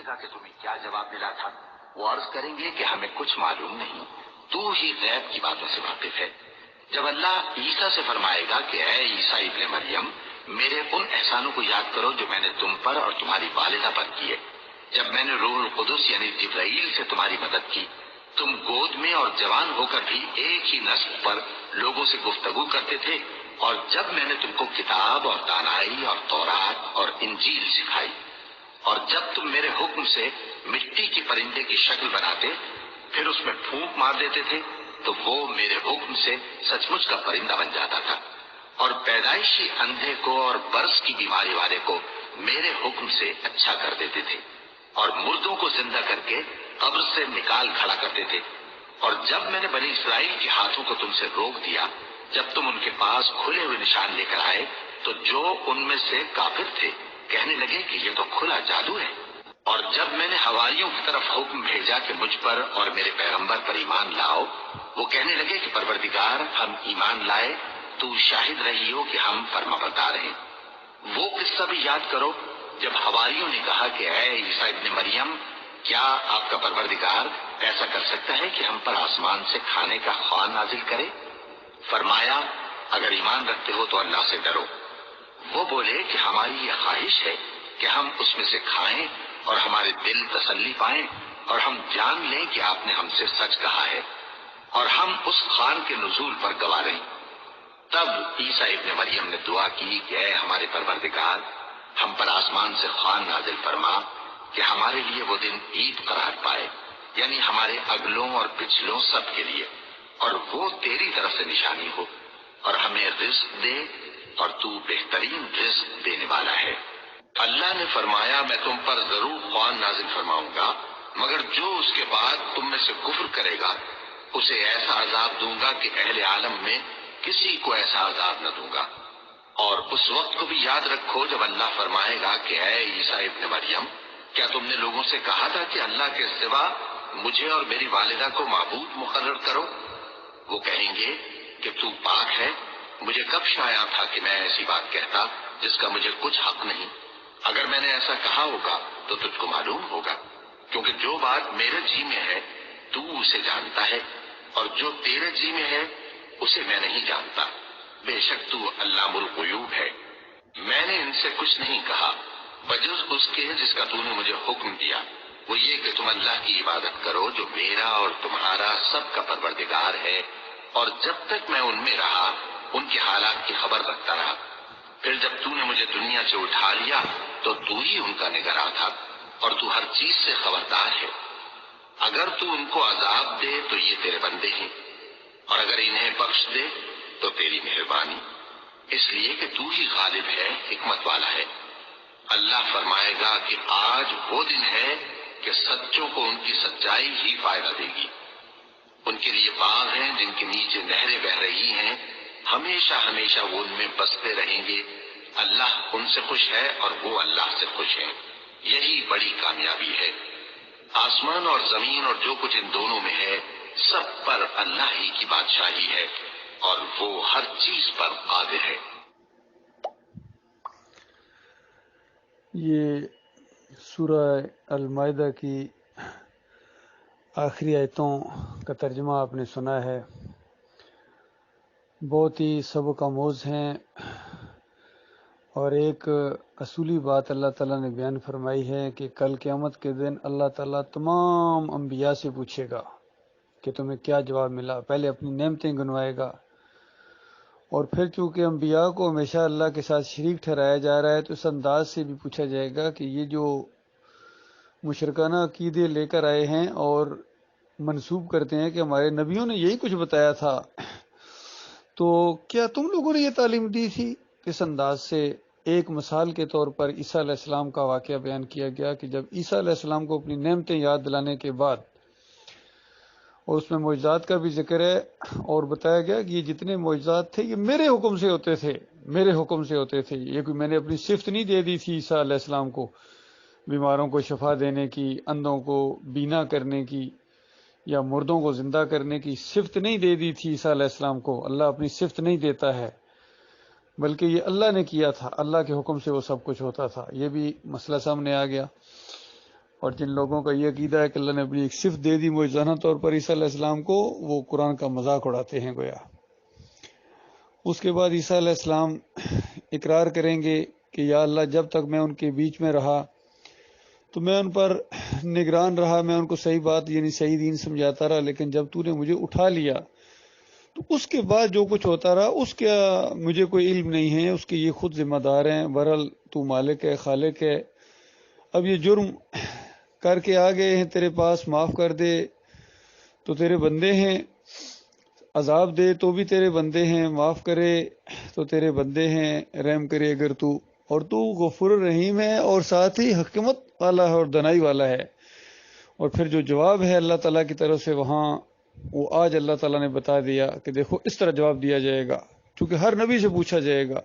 گا کہ تمہیں کیا جواب ملا تھا۔ وہ عرض کریں گے کہ ہمیں کچھ معلوم نہیں، تو ہی غیب کی باتوں سے واقف ہے۔ جب اللہ عیسیٰ سے فرمائے گا کہ اے عیسیٰ ابن مریم، میرے ان احسانوں کو یاد کرو جو میں نے تم پر اور تمہاری والدہ پر کیے، جب میں نے روح القدس یعنی جبرائیل سے تمہاری مدد کی، تم گود میں اور جوان ہو کر بھی ایک ہی نسل پر لوگوں سے گفتگو کرتے تھے، اور جب میں نے تم کو کتاب اور دانائی اور تورات اور انجیل سکھائی، اور جب تم میرے حکم سے مٹی کی پرندے کی شکل بناتے پھر اس میں پھونک مار دیتے تھے تو وہ میرے حکم سے سچ مچ کا پرندہ بن جاتا تھا، اور پیدائشی اندھے کو اور برس کی بیماری والے کو میرے حکم سے اچھا کر دیتے تھے، اور مردوں کو زندہ کر کے قبر سے نکال کھڑا کرتے تھے۔ اور جب میں نے بنی اسرائیل کے ہاتھوں کو تم سے روک دیا، جب تم ان کے پاس کھلے ہوئے نشان لے کر آئے تو جو ان میں سے کافر تھے کہنے لگے کہ یہ تو کھلا جادو ہے۔ اور جب میں نے حواریوں کی طرف حکم بھیجا کہ مجھ پر اور میرے پیغمبر پر ایمان لاؤ، وہ کہنے لگے کہ پروردگار، ہم ایمان لائے، تو شاہد رہی ہو کہ ہم فرمانبردار ہیں۔ وہ قصہ بھی یاد کرو جب حواریوں نے کہا کہ اے عیسیٰ ابن مریم، کیا آپ کا پروردگار ایسا کر سکتا ہے کہ ہم پر آسمان سے کھانے کا خوان نازل کرے؟ فرمایا، اگر ایمان رکھتے ہو تو اللہ سے ڈرو۔ وہ بولے کہ ہماری یہ خواہش ہے کہ ہم اس میں سے کھائیں اور ہمارے دل تسلی پائیں، اور ہم جان لیں کہ آپ نے ہم سے سچ کہا ہے، اور ہم اس خوان کے نزول پر گواہ رہیں۔ تب عیسیٰ ابن مریم نے دعا کی کہ اے ہمارے پروردگار، ہم پر آسمان سے خوان نازل فرما کہ ہمارے لیے وہ دن عید قرار پائے، یعنی ہمارے اگلوں اور پچھلوں سب کے لیے، اور وہ تیری طرف سے نشانی ہو، اور ہمیں رزق دے، اور تو بہترین رزق دینے والا ہے۔ اللہ نے فرمایا، میں تم پر ضرور خوان نازل فرماؤں گا، مگر جو اس کے بعد تم میں سے کفر کرے گا اسے ایسا عذاب دوں گا کہ اہل عالم میں کسی کو ایسا عذاب نہ دوں گا۔ اور اس وقت کو بھی یاد رکھو جب اللہ فرمائے گا کہ اے عیسیٰ ابن مریم، کیا تم نے لوگوں سے کہا تھا کہ اللہ کے سوا مجھے اور میری والدہ کو معبود مقرر کرو؟ وہ کہیں گے کہ تو پاک ہے، مجھے کب شایا تھا کہ میں ایسی بات کہتا جس کا مجھے کچھ حق نہیں۔ اگر میں نے ایسا کہا ہوگا تو تجھ کو معلوم ہوگا، کیونکہ جو بات میرے جی میں ہے تو اسے جانتا ہے، اور جو تیرے جی میں ہے اسے میں نہیں جانتا۔ بے شک تو علام الغیوب ہے۔ میں نے ان سے کچھ نہیں کہا بجز اس کے جس کا تو نے مجھے حکم دیا، وہ یہ کہ تم اللہ کی عبادت کرو جو میرا اور تمہارا سب کا پروردگار ہے، اور جب تک میں ان میں رہا ان کے حالات کی خبر رکھتا رہا۔ پھر جب تو نے مجھے دنیا سے اٹھا لیا تو ہی ان کا نگراں تھا، اور تو ہر چیز سے خبردار ہے۔ اگر تو ان کو عذاب دے تو یہ تیرے بندے ہیں، اور اگر انہیں بخش دے تو تیری مہربانی، اس لیے کہ تو ہی غالب ہے، حکمت والا ہے۔ اللہ فرمائے گا کہ آج وہ دن ہے کہ سچوں کو ان کی سچائی ہی فائدہ دے گی۔ ان کے لیے باغ ہیں جن کے نیچے نہریں بہ رہی ہیں، ہمیشہ ہمیشہ وہ ان میں بستے رہیں گے۔ اللہ ان سے خوش ہے اور وہ اللہ سے خوش ہیں، یہی بڑی کامیابی ہے۔ آسمان اور زمین اور جو کچھ ان دونوں میں ہے سب پر اللہ ہی کی بادشاہی ہے، اور وہ ہر چیز پر قادر ہے۔ یہ سورہ المائدہ کی آخری آیتوں کا ترجمہ آپ نے سنا ہے۔ بہت ہی سبق آموز ہیں، اور ایک اصولی بات اللہ تعالیٰ نے بیان فرمائی ہے کہ کل قیامت کے دن اللہ تعالیٰ تمام انبیاء سے پوچھے گا کہ تمہیں کیا جواب ملا۔ پہلے اپنی نعمتیں گنوائے گا، اور پھر چونکہ انبیاء کو ہمیشہ اللہ کے ساتھ شریک ٹھہرایا جا رہا ہے تو اس انداز سے بھی پوچھا جائے گا کہ یہ جو مشرکانہ عقیدے لے کر آئے ہیں اور منسوب کرتے ہیں کہ ہمارے نبیوں نے یہی کچھ بتایا تھا، تو کیا تم لوگوں نے یہ تعلیم دی تھی؟ کس انداز سے ایک مثال کے طور پر عیسیٰ علیہ السلام کا واقعہ بیان کیا گیا کہ جب عیسیٰ علیہ السلام کو اپنی نعمتیں یاد دلانے کے بعد، اور اس میں معجزات کا بھی ذکر ہے، اور بتایا گیا کہ یہ جتنے معجزات تھے یہ میرے حکم سے ہوتے تھے، میرے حکم سے ہوتے تھے، یہ کوئی میں نے اپنی صفت نہیں دے دی تھی عیسیٰ علیہ السلام کو، بیماروں کو شفا دینے کی، اندھوں کو بینا کرنے کی، یا مردوں کو زندہ کرنے کی صفت نہیں دے دی تھی عیسیٰ علیہ السلام کو۔ اللہ اپنی صفت نہیں دیتا ہے، بلکہ یہ اللہ نے کیا تھا، اللہ کے حکم سے وہ سب کچھ ہوتا تھا۔ یہ بھی مسئلہ سامنے آ گیا۔ اور جن لوگوں کا یہ عقیدہ ہے کہ اللہ نے اپنی ایک صفت دے دی معجزانہ طور پر عیسیٰ علیہ السلام کو، وہ قرآن کا مذاق اڑاتے ہیں گویا۔ اس کے بعد عیسیٰ علیہ السلام اقرار کریں گے کہ یا اللہ جب تک میں ان کے بیچ میں رہا تو میں ان پر نگران رہا، میں ان کو صحیح بات یعنی صحیح دین سمجھاتا رہا، لیکن جب تو نے مجھے اٹھا لیا تو اس کے بعد جو کچھ ہوتا رہا اس کا مجھے کوئی علم نہیں ہے، اس کے یہ خود ذمہ دار ہیں، بہرحال تو مالک ہے، خالق ہے۔ اب یہ جرم کر کے آ گئے ہیں تیرے پاس، معاف کر دے تو تیرے بندے ہیں، عذاب دے تو بھی تیرے بندے ہیں، معاف کرے تو تیرے بندے ہیں، رحم کرے اگر تو، اور تو غفور الرحیم ہے اور ساتھ ہی حکمت والا ہے اور دنائی والا ہے۔ اور پھر جو جواب ہے اللہ تعالیٰ کی طرف سے وہاں، وہ آج اللہ تعالیٰ نے بتا دیا کہ دیکھو اس طرح جواب دیا جائے گا، کیونکہ ہر نبی سے پوچھا جائے گا۔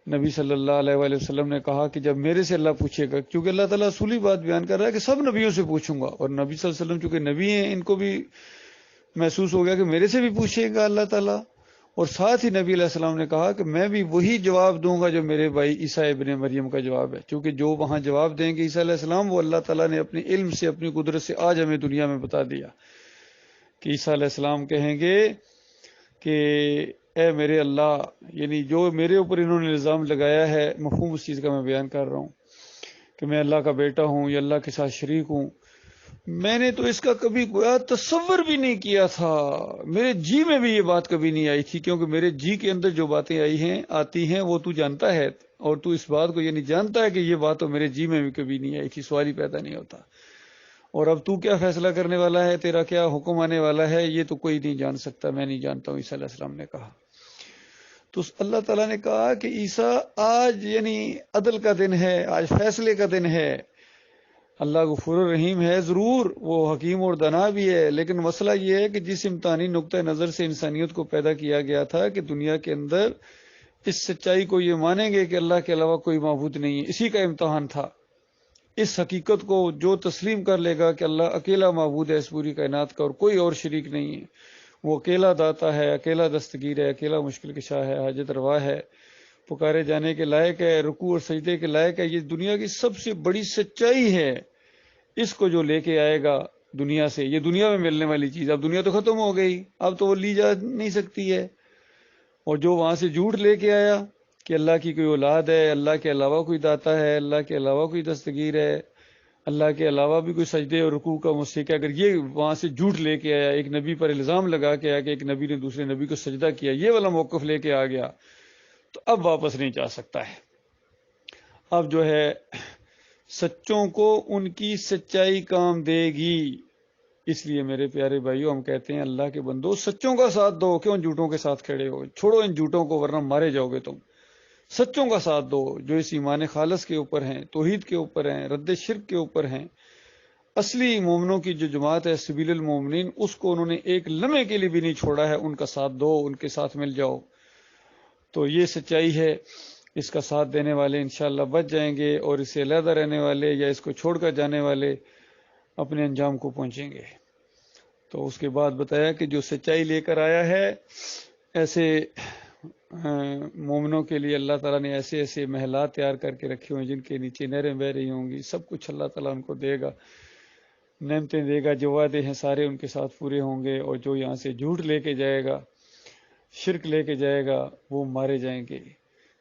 نبی صلی اللہ علیہ وآلہ وسلم نے کہا کہ جب میرے سے اللہ پوچھے گا، کیونکہ اللہ تعالیٰ اصولی بات بیان کر رہا ہے کہ سب نبیوں سے پوچھوں گا، اور نبی صلی اللہ علیہ وسلم چونکہ نبی ہیں ان کو بھی محسوس ہو گیا کہ میرے سے بھی پوچھے گا اللہ تعالیٰ، اور ساتھ ہی نبی علیہ السلام نے کہا کہ میں بھی وہی جواب دوں گا جو میرے بھائی عیسیٰ ابن مریم کا جواب ہے، کیونکہ جو وہاں جواب دیں گے عیسیٰ علیہ السلام وہ اللہ تعالیٰ نے اپنے علم سے اپنی قدرت سے آج ہمیں دنیا میں بتا دیا کہ عیسیٰ علیہ السلام کہیں گے کہ اے میرے اللہ، یعنی جو میرے اوپر انہوں نے الزام لگایا ہے، مفہوم اس چیز کا میں بیان کر رہا ہوں کہ میں اللہ کا بیٹا ہوں یا اللہ کے ساتھ شریک ہوں، میں نے تو اس کا کبھی گویا تصور بھی نہیں کیا تھا، میرے جی میں بھی یہ بات کبھی نہیں آئی تھی، کیونکہ میرے جی کے اندر جو باتیں آتی ہیں وہ تو جانتا ہے، اور تو اس بات کو یہ نہیں جانتا ہے کہ یہ بات تو میرے جی میں بھی کبھی نہیں آئی تھی، سوال ہی پیدا نہیں ہوتا۔ اور اب تو کیا فیصلہ کرنے والا ہے، تیرا کیا حکم آنے والا ہے، یہ تو کوئی نہیں جان سکتا، میں نہیں جانتا ہوں، عیسیٰ علیہ السلام نے کہا۔ تو اللہ تعالیٰ نے کہا کہ عیسیٰ آج یعنی عدل کا دن ہے، آج فیصلے کا دن ہے، اللہ غفور الرحیم ہے ضرور، وہ حکیم اور دانا بھی ہے، لیکن مسئلہ یہ ہے کہ جس امتحانی نقطہ نظر سے انسانیت کو پیدا کیا گیا تھا کہ دنیا کے اندر اس سچائی کو یہ مانیں گے کہ اللہ کے علاوہ کوئی معبود نہیں ہے، اسی کا امتحان تھا۔ اس حقیقت کو جو تسلیم کر لے گا کہ اللہ اکیلا معبود ہے اس پوری کائنات کا اور کوئی اور شریک نہیں ہے، وہ اکیلا داتا ہے، اکیلا دستگیر ہے، اکیلا مشکل کشا ہے، حاجت روا ہے، پکارے جانے کے لائق ہے، رکوع اور سجدے کے لائق ہے، یہ دنیا کی سب سے بڑی سچائی ہے۔ اس کو جو لے کے آئے گا دنیا سے، یہ دنیا میں ملنے والی چیز، اب دنیا تو ختم ہو گئی، اب تو وہ لی جا نہیں سکتی ہے، اور جو وہاں سے جھوٹ لے کے آیا کہ اللہ کی کوئی اولاد ہے، اللہ کے علاوہ کوئی داتا ہے، اللہ کے علاوہ کوئی دستگیر ہے، اللہ کے علاوہ بھی کوئی سجدے اور رکوع کا مستحق ہے، اگر یہ وہاں سے جھوٹ لے کے آیا، ایک نبی پر الزام لگا کے آیا کہ ایک نبی نے دوسرے نبی کو سجدہ کیا، یہ والا موقف لے کے آ گیا، تو اب واپس نہیں جا سکتا ہے۔ اب جو ہے سچوں کو ان کی سچائی کام دے گی، اس لیے میرے پیارے بھائیوں ہم کہتے ہیں اللہ کے بندو سچوں کا ساتھ دو، کیوں جھوٹوں کے ساتھ کھڑے ہو، چھوڑو ان جھوٹوں کو ورنہ مارے جاؤ گے تم، سچوں کا ساتھ دو جو اس ایمان خالص کے اوپر ہیں، توحید کے اوپر ہیں، رد شرک کے اوپر ہیں، اصلی مومنوں کی جو جماعت ہے سبیل المومنین، اس کو انہوں نے ایک لمحے کے لیے بھی نہیں چھوڑا ہے، ان کا ساتھ دو، ان کے ساتھ مل جاؤ، تو یہ سچائی ہے۔ اس کا ساتھ دینے والے انشاءاللہ بچ جائیں گے، اور اسے علیحدہ رہنے والے یا اس کو چھوڑ کر جانے والے اپنے انجام کو پہنچیں گے۔ تو اس کے بعد بتایا کہ جو سچائی لے کر آیا ہے، ایسے مومنوں کے لیے اللہ تعالیٰ نے ایسے ایسے محلات تیار کر کے رکھے ہوئے جن کے نیچے نہریں بہ رہی ہوں گی، سب کچھ اللہ تعالیٰ ان کو دے گا، نعمتیں دے گا، جو وعدے ہیں سارے ان کے ساتھ پورے ہوں گے، اور جو یہاں سے جھوٹ لے کے جائے گا، شرک لے کے جائے گا، وہ مارے جائیں گے۔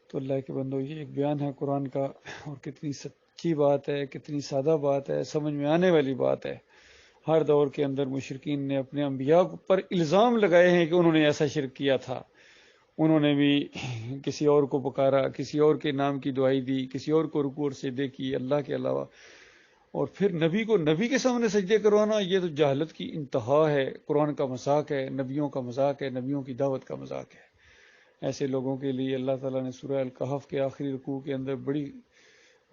تو اللہ کے بندو یہ ایک بیان ہے قرآن کا، اور کتنی سچی بات ہے، کتنی سادہ بات ہے، سمجھ میں آنے والی بات ہے۔ ہر دور کے اندر مشرکین نے اپنے انبیاء پر الزام لگائے ہیں کہ انہوں نے ایسا شرک کیا تھا، انہوں نے بھی کسی اور کو پکارا، کسی اور کے نام کی دعائی دی، کسی اور کو رکوع اور سجدے کی اللہ کے علاوہ، اور پھر نبی کو نبی کے سامنے سجدے کروانا، یہ تو جہالت کی انتہا ہے، قرآن کا مذاق ہے، نبیوں کا مذاق ہے، نبیوں کی دعوت کا مذاق ہے۔ ایسے لوگوں کے لیے اللہ تعالیٰ نے سورہ الکہف کے آخری رکوع کے اندر بڑی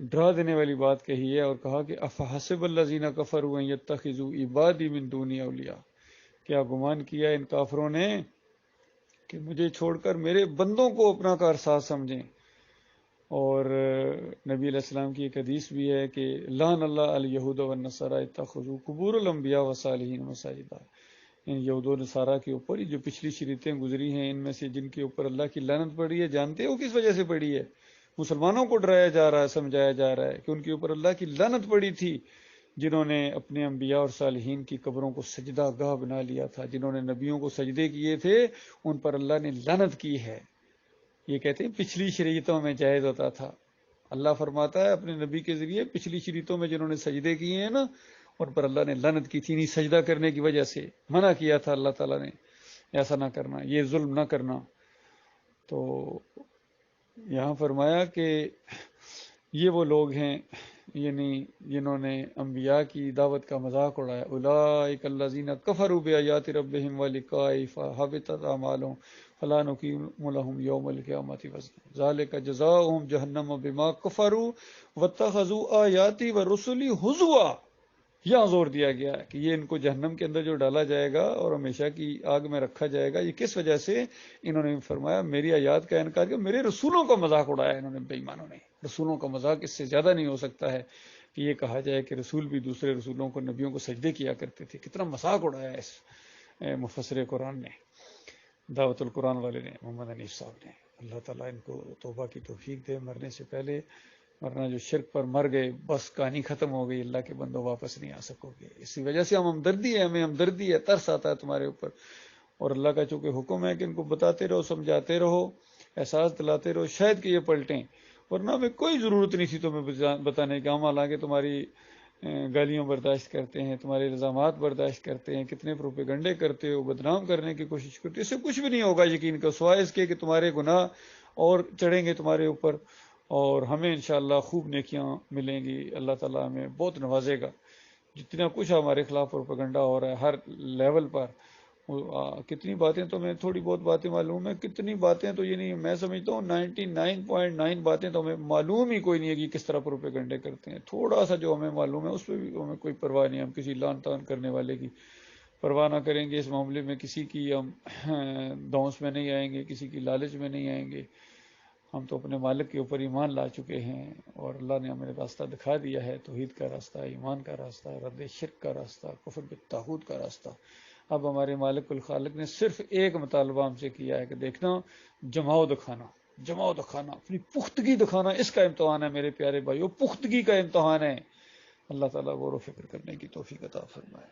ڈرا دینے والی بات کہی ہے، اور کہا کہ افحسب الذین کفروا ان یتخذوا عبادی من دونی اولیاء، کیا گمان کیا ان کافروں نے کہ مجھے چھوڑ کر میرے بندوں کو اپنا کارساز سمجھیں۔ اور نبی علیہ السلام کی ایک حدیث بھی ہے کہ لعن اللہ الیہود والنصارى اتخذوا قبور الانبیاء والصالحین مساجدا، ان یہود و نصارہ کے اوپر جو پچھلی شریعتیں گزری ہیں ان میں سے جن کے اوپر اللہ کی لعنت پڑی ہے، جانتے ہو کس وجہ سے پڑی ہے؟ مسلمانوں کو ڈرایا جا رہا ہے، سمجھایا جا رہا ہے کہ ان کے اوپر اللہ کی لعنت پڑی تھی جنہوں نے اپنے انبیاء اور صالحین کی قبروں کو سجدہ گاہ بنا لیا تھا، جنہوں نے نبیوں کو سجدے کیے تھے، ان پر اللہ نے لعنت کی ہے۔ یہ کہتے ہیں پچھلی شریعتوں میں جائز ہوتا تھا۔ اللہ فرماتا ہے اپنے نبی کے ذریعے پچھلی شریعتوں میں جنہوں نے سجدے کیے ہیں نا، ان پر اللہ نے لعنت کی تھی، نہیں سجدہ کرنے کی وجہ سے منع کیا تھا اللہ تعالیٰ نے، ایسا نہ کرنا، یہ ظلم نہ کرنا۔ تو یہاں فرمایا کہ یہ وہ لوگ ہیں یعنی جنہوں نے انبیاء کی دعوت کا مذاق اڑایا۔ اولئک الذین کفروا بآیات ربہم ولقائہ فحبطت اعمالہم فلا نقیم لہم یوم القیامۃ وزنا ذلک جزاؤہم جہنم بما کفروا واتخذوا آیاتی ورسلی ہزوا۔ یہاں زور دیا گیا ہے کہ یہ ان کو جہنم کے اندر جو ڈالا جائے گا اور ہمیشہ کی آگ میں رکھا جائے گا، یہ کس وجہ سے؟ انہوں نے فرمایا میری آیات کا انکار کیا، میرے رسولوں کا مذاق اڑایا انہوں نے، بے ایمانوں نے۔ رسولوں کا مذاق اس سے زیادہ نہیں ہو سکتا ہے کہ یہ کہا جائے کہ رسول بھی دوسرے رسولوں کو، نبیوں کو سجدے کیا کرتے تھے۔ کتنا مذاق اڑایا اس مفسر قرآن نے، دعوت القرآن والے نے، محمد حنیف صاحب نے۔ اللہ تعالیٰ ان کو توبہ کی توفیق دے مرنے سے پہلے، ورنہ جو شرک پر مر گئے بس کہانی ختم ہو گئی، اللہ کے بندوں واپس نہیں آ سکو گے۔ اسی وجہ سے ہمیں ہمدردی ہے، ترس آتا ہے تمہارے اوپر، اور اللہ کا چونکہ حکم ہے کہ ان کو بتاتے رہو، سمجھاتے رہو، احساس دلاتے رہو، شاید کہ یہ پلٹیں، ورنہ ہمیں کوئی ضرورت نہیں تھی تمہیں بتانے کا۔ ہم حالانکہ تمہاری گالیوں برداشت کرتے ہیں، تمہارے الزامات برداشت کرتے ہیں، کتنے پروپیگنڈے کرتے ہو، بدنام کرنے کی کوشش کرتے، اس سے کچھ بھی نہیں ہوگا یقین کا، سوائے اس کے کہ تمہارے گناہ اور چڑھیں گے تمہارے اوپر، اور ہمیں انشاءاللہ خوب نیکیاں ملیں گی۔ اللہ تعالیٰ ہمیں بہت نوازے گا۔ جتنا کچھ ہمارے خلاف پروپیگنڈا ہو رہا ہے ہر لیول پر، کتنی باتیں تو ہمیں تھوڑی بہت باتیں معلوم ہیں، کتنی باتیں تو یہ نہیں، میں سمجھتا ہوں 99.9 باتیں تو ہمیں معلوم ہی کوئی نہیں ہے کہ کس طرح پروپیگنڈے کرتے ہیں۔ تھوڑا سا جو ہمیں معلوم ہے اس پہ بھی ہمیں کوئی پرواہ نہیں، ہم کسی لان تان کرنے والے کی پرواہ نہ کریں گے، اس معاملے میں کسی کی ہم دونس میں نہیں آئیں گے، کسی کی لالچ میں نہیں آئیں گے۔ ہم تو اپنے مالک کے اوپر ایمان لا چکے ہیں، اور اللہ نے ہمیں راستہ دکھا دیا ہے، توحید کا راستہ، ایمان کا راستہ، رد شرک کا راستہ، کفر بالطاغوت کا راستہ۔ اب ہمارے مالک الخالق نے صرف ایک مطالبہ ہم سے کیا ہے کہ دیکھنا، جماؤ دکھانا، جماؤ دکھانا، اپنی پختگی دکھانا، اس کا امتحان ہے میرے پیارے بھائیو، پختگی کا امتحان ہے۔ اللہ تعالیٰ غور و فکر کرنے کی توفیق عطا فرمائے۔